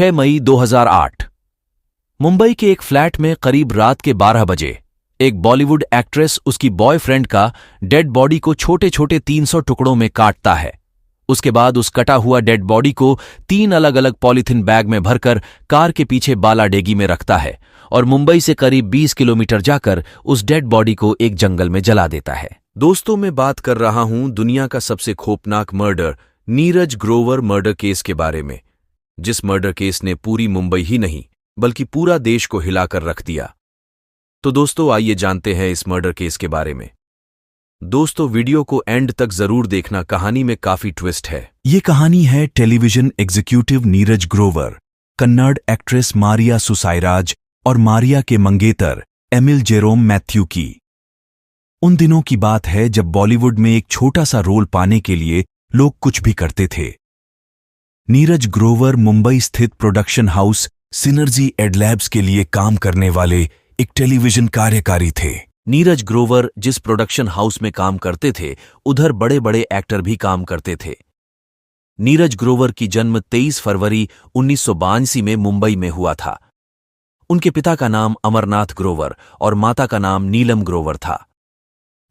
6 मई 2008 मुंबई के एक फ्लैट में करीब रात के 12 बजे एक बॉलीवुड एक्ट्रेस उसकी बॉयफ्रेंड का डेड बॉडी को छोटे छोटे 300 टुकड़ों में काटता है। उसके बाद उस कटा हुआ डेड बॉडी को 3 अलग अलग पॉलीथिन बैग में भरकर कार के पीछे बालाडेगी में रखता है और मुंबई से करीब 20 किलोमीटर जाकर उस डेड बॉडी को एक जंगल में जला देता है। दोस्तों, मैं बात कर रहा हूं दुनिया का सबसे खौफनाक murder Neeraj Grover murder case के बारे में, जिस मर्डर केस ने पूरी मुंबई ही नहीं बल्कि पूरा देश को हिलाकर रख दिया। तो दोस्तों, आइए जानते हैं इस मर्डर केस के बारे में। दोस्तों, वीडियो को एंड तक जरूर देखना, कहानी में काफी ट्विस्ट है। ये कहानी है television executive Neeraj Grover, Kannada actress Maria Susairaj और मारिया के मंगेतर एमिल जेरोम मैथ्यू की। उन दिनों की बात है जब बॉलीवुड में एक छोटा सा रोल पाने के लिए लोग कुछ भी करते थे। नीरज ग्रोवर मुंबई स्थित प्रोडक्शन हाउस सिनर्जी एडलैब्स के लिए काम करने वाले एक टेलीविजन कार्यकारी थे। नीरज ग्रोवर जिस प्रोडक्शन हाउस में काम करते थे, उधर बड़े बड़े एक्टर भी काम करते थे। नीरज ग्रोवर की जन्म 23 फरवरी 1982 में मुंबई में हुआ था। उनके पिता का नाम अमरनाथ ग्रोवर और माता का नाम नीलम ग्रोवर था।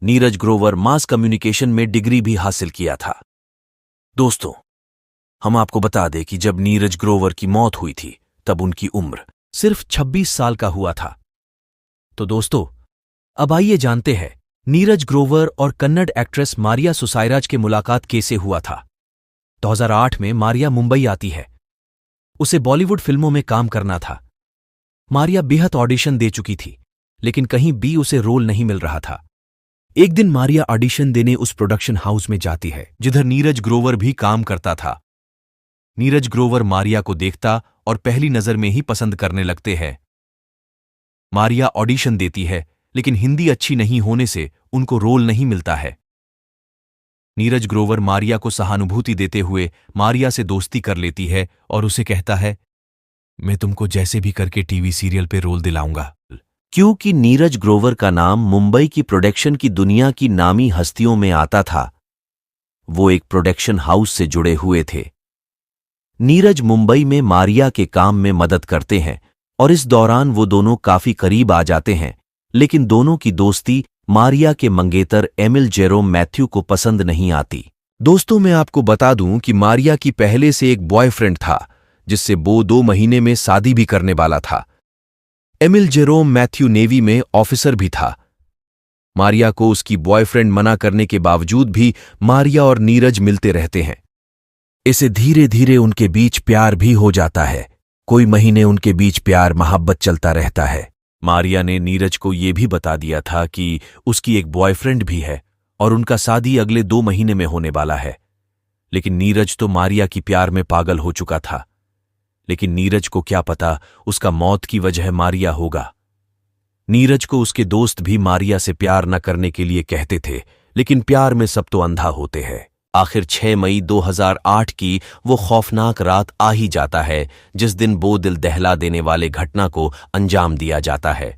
नीरज ग्रोवर मास कम्युनिकेशन में डिग्री भी हासिल किया था। दोस्तों, हम आपको बता दें कि जब नीरज ग्रोवर की मौत हुई थी तब उनकी उम्र सिर्फ 26 साल का हुआ था। तो दोस्तों, अब आइए जानते हैं नीरज ग्रोवर और कन्नड़ एक्ट्रेस मारिया सुसाइराज के मुलाकात कैसे हुआ था। 2008 में मारिया मुंबई आती है। उसे बॉलीवुड फिल्मों में काम करना था। मारिया बेहद ऑडिशन दे चुकी थी, लेकिन कहीं भी उसे रोल नहीं मिल रहा था। एक दिन मारिया ऑडिशन देने उस प्रोडक्शन हाउस में जाती है जिधर नीरज ग्रोवर भी काम करता था। नीरज ग्रोवर मारिया को देखता और पहली नजर में ही पसंद करने लगते हैं। मारिया ऑडिशन देती है, लेकिन हिंदी अच्छी नहीं होने से उनको रोल नहीं मिलता है। नीरज ग्रोवर मारिया को सहानुभूति देते हुए मारिया से दोस्ती कर लेती है और उसे कहता है, मैं तुमको जैसे भी करके टीवी सीरियल पे रोल दिलाऊंगा। क्योंकि नीरज ग्रोवर का नाम मुंबई की प्रोडक्शन की दुनिया की नामी हस्तियों में आता था, वो एक प्रोडक्शन हाउस से जुड़े हुए थे। नीरज मुंबई में मारिया के काम में मदद करते हैं और इस दौरान वो दोनों काफी करीब आ जाते हैं, लेकिन दोनों की दोस्ती मारिया के मंगेतर एमिल जेरोम मैथ्यू को पसंद नहीं आती। दोस्तों, मैं आपको बता दूं कि मारिया की पहले से एक बॉयफ्रेंड था जिससे वो 2 महीने में शादी भी करने वाला था। एमिल जेरोम मैथ्यू नेवी में ऑफिसर भी था। मारिया को उसकी बॉयफ्रेंड मना करने के बावजूद भी मारिया और नीरज मिलते रहते हैं। इसे धीरे धीरे उनके बीच प्यार भी हो जाता है। कोई महीने उनके बीच प्यार मोहब्बत चलता रहता है। मारिया ने नीरज को यह भी बता दिया था कि उसकी एक बॉयफ्रेंड भी है और उनका शादी अगले 2 महीने में होने वाला है। लेकिन नीरज तो मारिया की प्यार में पागल हो चुका था। लेकिन नीरज को क्या पता उसका मौत की वजह मारिया होगा। नीरज को उसके दोस्त भी मारिया से प्यार न करने के लिए कहते थे, लेकिन प्यार में सब तो अंधा होते हैं। आखिर 6 मई 2008 की वो खौफनाक रात आ ही जाता है जिस दिन वो दिल दहला देने वाले घटना को अंजाम दिया जाता है।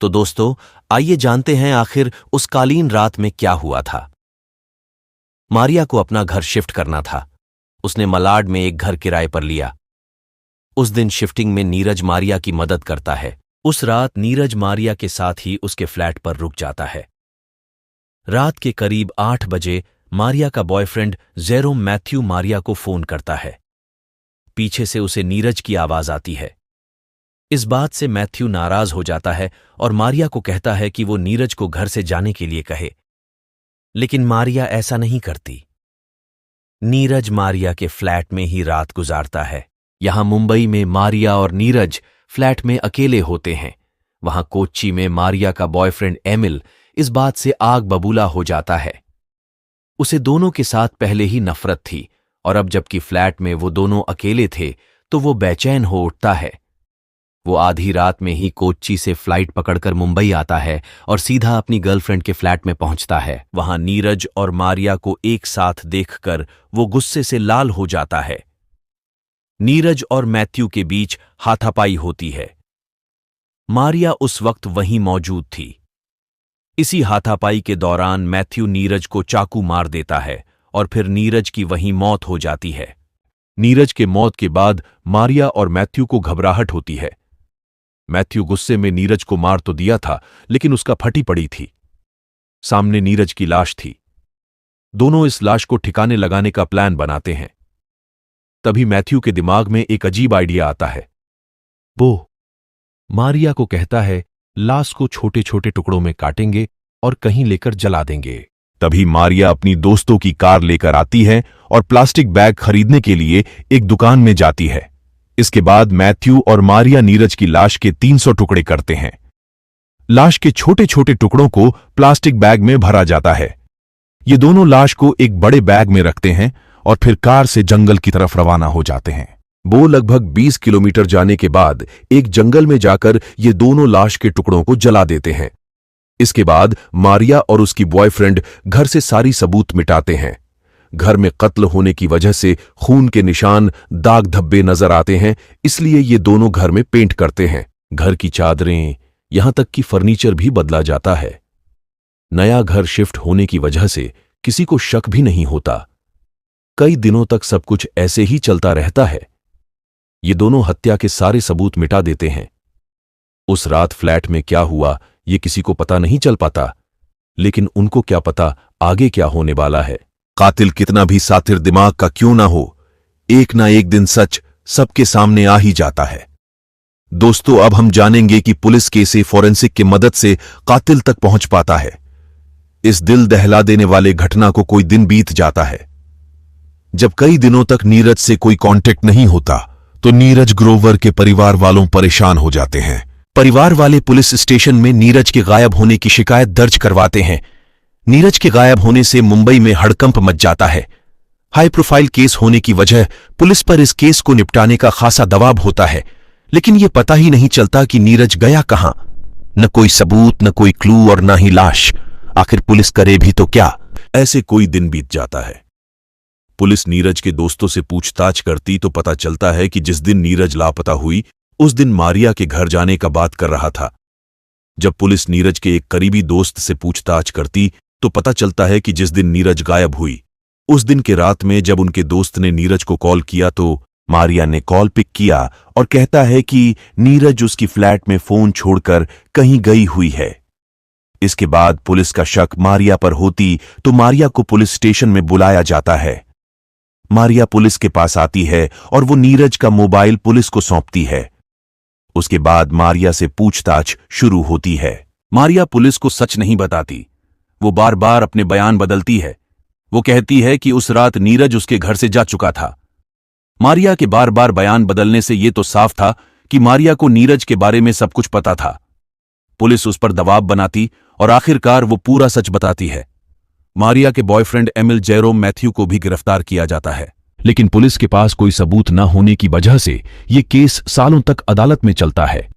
तो दोस्तों, आइए जानते हैं आखिर उस कालीन रात में क्या हुआ था। मारिया को अपना घर शिफ्ट करना था। उसने मलाड में एक घर किराए पर लिया। उस दिन शिफ्टिंग में नीरज मारिया की मदद करता है। उस रात नीरज मारिया के साथ ही उसके फ्लैट पर रुक जाता है। रात के करीब 8 बजे मारिया का बॉयफ्रेंड जेरोम मैथ्यू मारिया को फोन करता है। पीछे से उसे नीरज की आवाज आती है। इस बात से मैथ्यू नाराज हो जाता है और मारिया को कहता है कि वो नीरज को घर से जाने के लिए कहे, लेकिन मारिया ऐसा नहीं करती। नीरज मारिया के फ्लैट में ही रात गुजारता है। यहां मुंबई में मारिया और नीरज फ्लैट में अकेले होते हैं। वहां कोच्चि में मारिया का बॉयफ्रेंड एमिल इस बात से आग बबूला हो जाता है। उसे दोनों के साथ पहले ही नफरत थी और अब जबकि फ्लैट में वो दोनों अकेले थे तो वो बेचैन हो उठता है। वो आधी रात में ही कोच्चि से फ्लाइट पकड़कर मुंबई आता है और सीधा अपनी गर्लफ्रेंड के फ्लैट में पहुंचता है। वहां नीरज और मारिया को एक साथ देखकर वो गुस्से से लाल हो जाता है। नीरज और मैथ्यू के बीच हाथापाई होती है। मारिया उस वक्त वहीं मौजूद थी। इसी हाथापाई के दौरान मैथ्यू नीरज को चाकू मार देता है और फिर नीरज की वहीं मौत हो जाती है। नीरज के मौत के बाद मारिया और मैथ्यू को घबराहट होती है। मैथ्यू गुस्से में नीरज को मार तो दिया था, लेकिन उसका फटी पड़ी थी। सामने नीरज की लाश थी। दोनों इस लाश को ठिकाने लगाने का प्लान बनाते हैं। तभी मैथ्यू के दिमाग में एक अजीब आइडिया आता है। वो मारिया को कहता है, लाश को छोटे छोटे टुकड़ों में काटेंगे और कहीं लेकर जला देंगे। तभी मारिया अपनी दोस्तों की कार लेकर आती है और प्लास्टिक बैग खरीदने के लिए एक दुकान में जाती है। इसके बाद मैथ्यू और मारिया नीरज की लाश के 300 टुकड़े करते हैं। लाश के छोटे छोटे टुकड़ों को प्लास्टिक बैग में भरा जाता है। ये दोनों लाश को एक बड़े बैग में रखते हैं और फिर कार से जंगल की तरफ रवाना हो जाते हैं। वो लगभग 20 किलोमीटर जाने के बाद एक जंगल में जाकर ये दोनों लाश के टुकड़ों को जला देते हैं। इसके बाद मारिया और उसकी बॉयफ्रेंड घर से सारी सबूत मिटाते हैं। घर में कत्ल होने की वजह से खून के निशान, दाग धब्बे नजर आते हैं, इसलिए ये दोनों घर में पेंट करते हैं। घर की चादरें, यहां तक कि फर्नीचर भी बदला जाता है। नया घर शिफ्ट होने की वजह से किसी को शक भी नहीं होता। कई दिनों तक सब कुछ ऐसे ही चलता रहता है। ये दोनों हत्या के सारे सबूत मिटा देते हैं। उस रात फ्लैट में क्या हुआ ये किसी को पता नहीं चल पाता, लेकिन उनको क्या पता आगे क्या होने वाला है। कातिल कितना भी सातिर दिमाग का क्यों ना हो, एक ना एक दिन सच सबके सामने आ ही जाता है। दोस्तों, अब हम जानेंगे कि पुलिस कैसे फॉरेंसिक की मदद से कातिल तक पहुंच पाता है। इस दिल दहला देने वाले घटना को कोई दिन बीत जाता है। जब कई दिनों तक नीरज से कोई कांटेक्ट नहीं होता तो नीरज ग्रोवर के परिवार वालों परेशान हो जाते हैं। परिवार वाले पुलिस स्टेशन में नीरज के गायब होने की शिकायत दर्ज करवाते हैं। नीरज के गायब होने से मुंबई में हड़कंप मच जाता है। हाई प्रोफाइल केस होने की वजह पुलिस पर इस केस को निपटाने का खासा दबाव होता है, लेकिन यह पता ही नहीं चलता कि नीरज गया कहां। न कोई सबूत, न कोई क्लू और न ही लाश। आखिर पुलिस करे भी तो क्या। ऐसे कोई दिन बीत जाता है। पुलिस नीरज के दोस्तों से पूछताछ करती तो पता चलता है कि जिस दिन नीरज लापता हुई उस दिन मारिया के घर जाने का बात कर रहा था। जब पुलिस नीरज के एक करीबी दोस्त से पूछताछ करती तो पता चलता है कि जिस दिन नीरज गायब हुई उस दिन के रात में जब उनके दोस्त ने नीरज को कॉल किया तो मारिया ने कॉल पिक किया और कहता है कि नीरज उसकी फ्लैट में फोन छोड़कर कहीं गई हुई है। इसके बाद पुलिस का शक मारिया पर होती तो मारिया को पुलिस स्टेशन में बुलाया जाता है। मारिया पुलिस के पास आती है और वो नीरज का मोबाइल पुलिस को सौंपती है। उसके बाद मारिया से पूछताछ शुरू होती है। मारिया पुलिस को सच नहीं बताती। वो बार बार अपने बयान बदलती है। वो कहती है कि उस रात नीरज उसके घर से जा चुका था। मारिया के बार बार बयान बदलने से ये तो साफ था कि मारिया को नीरज के बारे में सब कुछ पता था। पुलिस उस पर दबाव बनाती और आखिरकार वो पूरा सच बताती है। मारिया के बॉयफ्रेंड एमिल जेरोम मैथ्यू को भी गिरफ्तार किया जाता है, लेकिन पुलिस के पास कोई सबूत न होने की वजह से ये केस सालों तक अदालत में चलता है।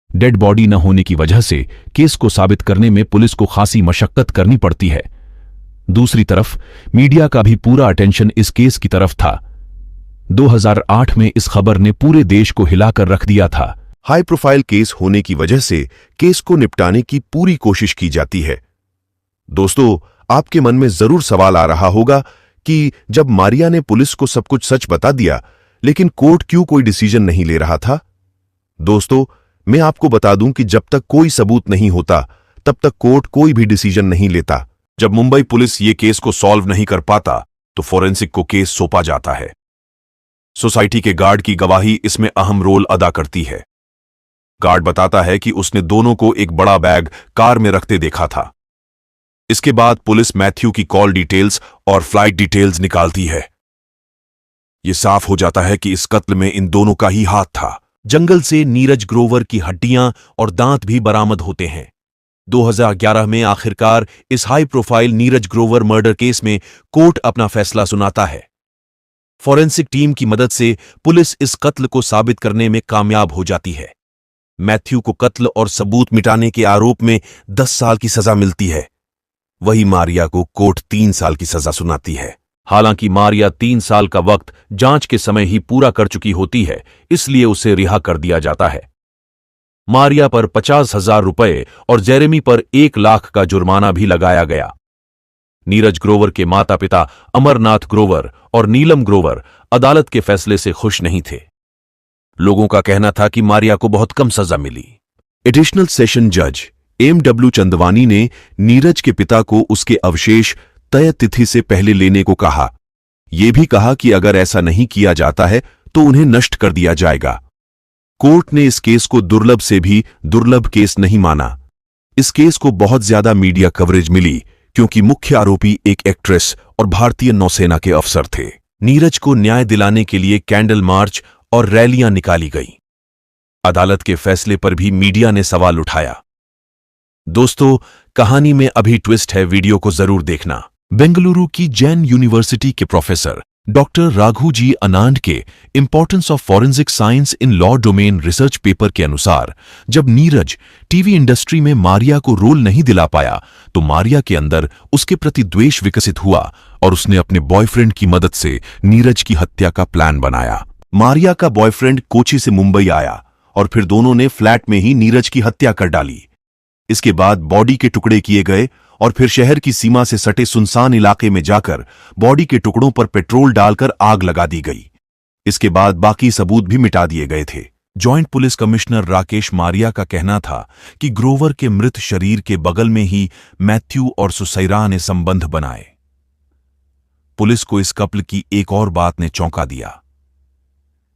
डेड बॉडी न होने की वजह से केस को साबित करने में पुलिस को खासी मशक्कत करनी पड़ती है। दूसरी तरफ मीडिया का भी पूरा अटेंशन इस केस की तरफ था। 2008 में इस खबर ने पूरे देश को हिलाकर रख दिया था। हाई प्रोफाइल केस होने की वजह से केस को निपटाने की पूरी कोशिश की जाती है। दोस्तों, आपके मन में जरूर सवाल आ रहा होगा कि जब मारिया ने पुलिस को सब कुछ सच बता दिया, लेकिन कोर्ट क्यों कोई डिसीजन नहीं ले रहा था? दोस्तों, मैं आपको बता दूं कि जब तक कोई सबूत नहीं होता, तब तक कोर्ट कोई भी डिसीजन नहीं लेता। जब मुंबई पुलिस ये केस को सॉल्व नहीं कर पाता, तो फोरेंसिक को केस सौंपा जाता है। सोसाइटी के गार्ड की गवाही इसमें अहम रोल अदा करती है। गार्ड बताता है कि उसने दोनों को एक बड़ा बैग कार में रखते देखा था। इसके बाद पुलिस मैथ्यू की कॉल डिटेल्स और फ्लाइट डिटेल्स निकालती है। यह साफ हो जाता है कि इस कत्ल में इन दोनों का ही हाथ था। जंगल से नीरज ग्रोवर की हड्डियां और दांत भी बरामद होते हैं। 2011 में आखिरकार इस high profile Neeraj Grover murder case में कोर्ट अपना फैसला सुनाता है। फॉरेंसिक टीम की मदद से पुलिस इस कत्ल को साबित करने में कामयाब हो जाती है। मैथ्यू को कत्ल और सबूत मिटाने के आरोप में 10 साल की सजा मिलती है। वही मारिया को कोर्ट 3 साल की सजा सुनाती है। हालांकि मारिया 3 साल का वक्त जांच के समय ही पूरा कर चुकी होती है, इसलिए उसे रिहा कर दिया जाता है। मारिया पर 50,000 रुपए और जेरेमी पर 1 लाख का जुर्माना भी लगाया गया। नीरज ग्रोवर के माता पिता अमरनाथ ग्रोवर और नीलम ग्रोवर अदालत के फैसले से खुश नहीं थे। लोगों का कहना था कि मारिया को बहुत कम सजा मिली। एडिशनल सेशन जज एम.डब्ल्यू. चंदवानी ने नीरज के पिता को उसके अवशेष तय तिथि से पहले लेने को कहा। यह भी कहा कि अगर ऐसा नहीं किया जाता है तो उन्हें नष्ट कर दिया जाएगा। कोर्ट ने इस केस को दुर्लभ से भी दुर्लभ केस नहीं माना। इस केस को बहुत ज्यादा मीडिया कवरेज मिली क्योंकि मुख्य आरोपी एक एक्ट्रेस और भारतीय नौसेना के अफसर थे। नीरज को न्याय दिलाने के लिए कैंडल मार्च और रैलियां निकाली गईं। अदालत के फैसले पर भी मीडिया ने सवाल उठाया। दोस्तों, कहानी में अभी ट्विस्ट है, वीडियो को जरूर देखना। बेंगलुरु की जैन यूनिवर्सिटी के प्रोफेसर डॉक्टर राघुजी अनांड के importance of forensic science in law domain research paper के अनुसार जब नीरज टीवी इंडस्ट्री में मारिया को रोल नहीं दिला पाया तो मारिया के अंदर उसके प्रति द्वेष विकसित हुआ और उसने अपने बॉयफ्रेंड की मदद से नीरज की हत्या का प्लान बनाया। मारिया का बॉयफ्रेंड कोची से मुंबई आया और फिर दोनों ने फ्लैट में ही नीरज की हत्या कर डाली। इसके बाद बॉडी के टुकड़े किए गए और फिर शहर की सीमा से सटे सुनसान इलाके में जाकर बॉडी के टुकड़ों पर पेट्रोल डालकर आग लगा दी गई। इसके बाद बाकी सबूत भी मिटा दिए गए थे। Joint police commissioner Rakesh Maria का कहना था कि ग्रोवर के मृत शरीर के बगल में ही मैथ्यू और सुसैरा ने संबंध बनाए। पुलिस को इस कपल की एक और बात ने चौंका दिया।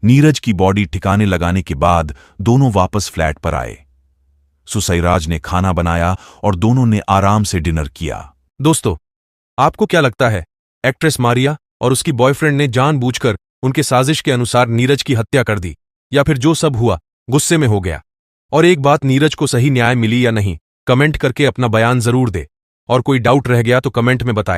नीरज की बॉडी ठिकाने लगाने के बाद दोनों वापस फ्लैट पर आए। सुसैराज ने खाना बनाया और दोनों ने आराम से डिनर किया। दोस्तों, आपको क्या लगता है, एक्ट्रेस मारिया और उसकी बॉयफ्रेंड ने जानबूझकर उनके साजिश के अनुसार नीरज की हत्या कर दी या फिर जो सब हुआ गुस्से में हो गया? और एक बात, नीरज को सही न्याय मिली या नहीं, कमेंट करके अपना बयान जरूर दे। और कोई डाउट रह गया तो कमेंट में बताए।